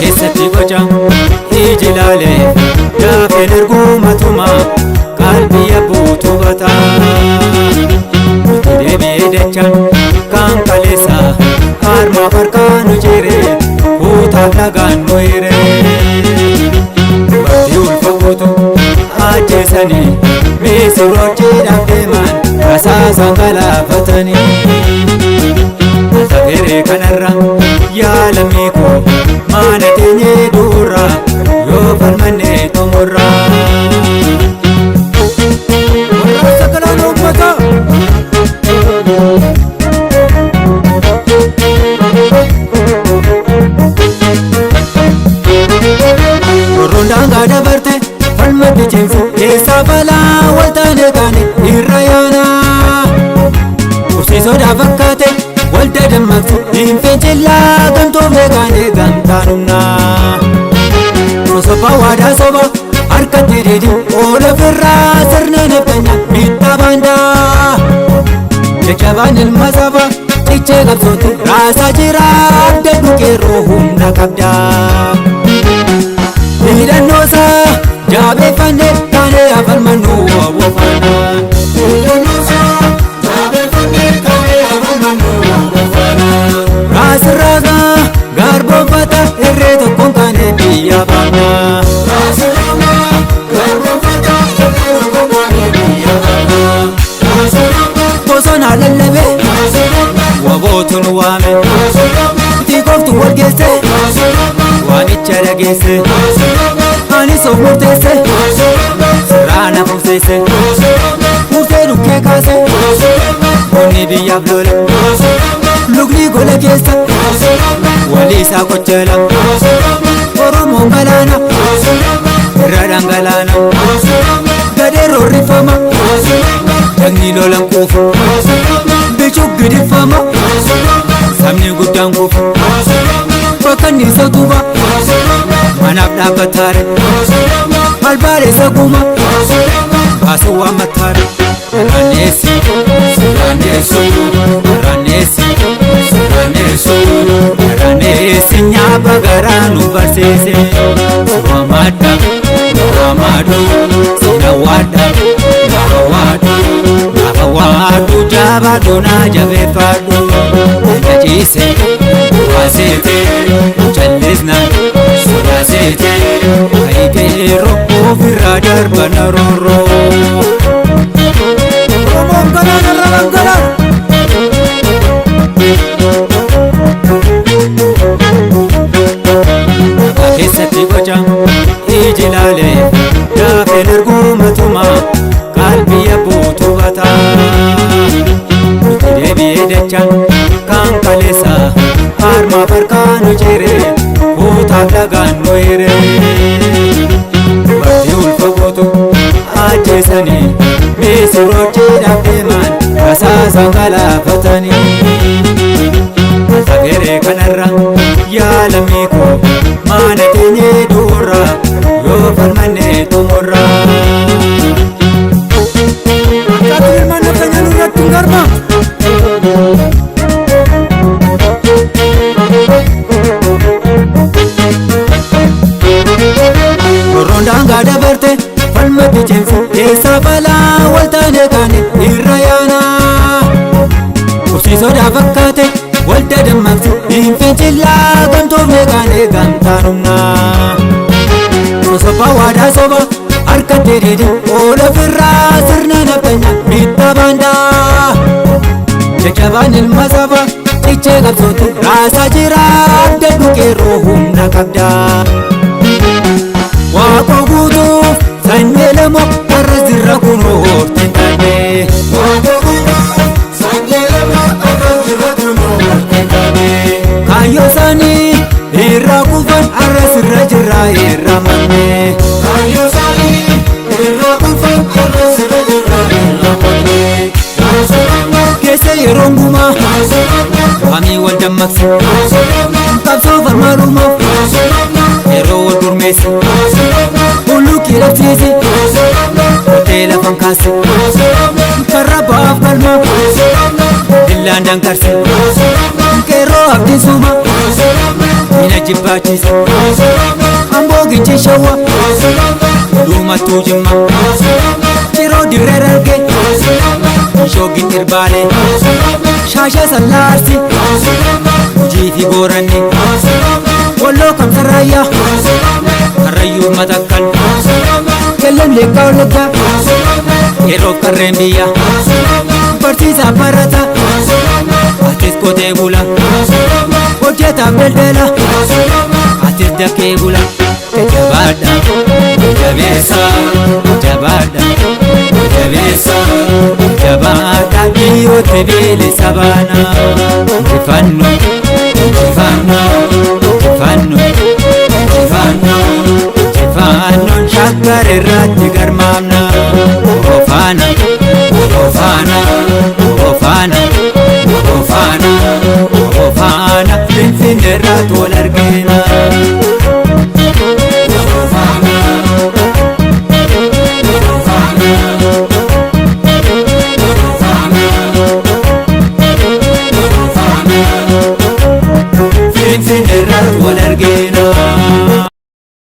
keessatti boca ijilaalee yaafeen ergumatuma qalbii abbuutu bata nuti deebi'ee dachaan kan kaleessa harma harkaan jire kuutaaf lagaan nu hire bakti ulfa guutu ajjeesanii miisirochiidhaaf deeman rasaasaan galaafatanii Tafere kanarra yaalamii koo maana teenyee duura yoo falmannee xumurra warra sagalaan uummata warroon daangaa dabarte falmatti cimsu keessaa balaa waltaane kaane irra yaana ursiisoodhaa fakkaate walda dammaqsu hinfincillaa gamtoomne gaane gamtaanumnaa osoba waadaa soba harkatti didi oola firraa sirna naftanyaa miidhaa baandaa jajjabaan ilma saba cichee qabsootu raasaa jira abda dhuqeerroo humna qabdaa hidhannoosaa jaabeeffannee taanee afalmannuu wawwafaanaa Rasiraga garbofata irree tokkoon kaane biyya baana Rasiraga garbofata irree tokkoon kaane biyya baana bosona lallabe wabootun waame tiikooftu wal geesse waamicha dhageesse ani soo murteesse sirraana murteesse murtee dhukkee kaase onni biyyaaf lole lugni gola keessa walii isaa kochaala oromoon galaana irra dhangalaana gadeeroo rifama dhagni lolan kuufu bichuu gidifama sabni guddaan kuufu bakka inni isa tuba manaaf dhaabbataare albaale isa guuma baasuu waan mattaare Raneesi, Raneesu, Raneesi, Raneesu, Raneesi nyaaba garaa nu barsiise. Suwamada, Suwamadu, Sinawada, Nafawadu, Nafawadu jabaadu na jabeeffadhu. Najiise, Waseete, Jallisna, Sodaseete, Ayikeeroo ofirraa darbana roorroo. Keessatti boca ijilaalee yaafeen ergumatuma qalbii abbuutu bata nuti deebi'ee dachaan kan kaleessa harma harkaan jire kuutaaf lagaan nu hire bakti ulfa guutu ajjeesanii miisirochiidhaaf deeman rasaasaan galaafatanii Tafere kanarra yaalamii koo maana teenyee duura yoo falmannee xumurra Akkaatuu ilmaan naftanyaa nurratti hin garba warroon daangaa dabarte falmatti cimsu keessaa balaa waltaane kaane irra yaana ursiisoodhaa fakkaate walda dammaqsu hinfincillaa gamtoomne gaane gamtaanumnaa osoba waadaa soba harkatti didi oola firraa sirna naftanyaa miidhaa baandaa jajjabaan ilma saba cichee qabsootu raasaa jira abda dhuqeerroo humna qabdaa Waaqoo guutuuf sanyee lamoo warra zirra kunoo horteen taane Waaqoo guutuuf sanyee lamoo warra zirra kunoo horteen taane Kaayyoo isaanii yeroon gumaa waamii wal dammaqsi qabsoo farmalumaaf yeroo wal gurmeessi hulluuqii labsiisi qotee lafan kaasi karra ba'aaf galma dillaan dankarsi qeerroo abdiin suuma mina jibbaachisa amboo gichi shawwa dhuumattuu jimma ciroo dirree darge shoogin irbaalee shaasha sallaarsi jiifi booranni walloo kamsa raayyaa karrayyuu matakkal kellem leekkaa olleggaa yeroof qarreen biyya barsiisaa barata atis qotee bula hojjetaaf daldala atis dakkee bula jabaadha jabeessa jabaadha jabeessa jabaadha dhiyooti bilisa baana injifanno injifanno injifanno injifanno injifannoon shakkar irratti garmaamna ofaana ofaana ofaana ofaana ofaana finfinneerraa tol argina.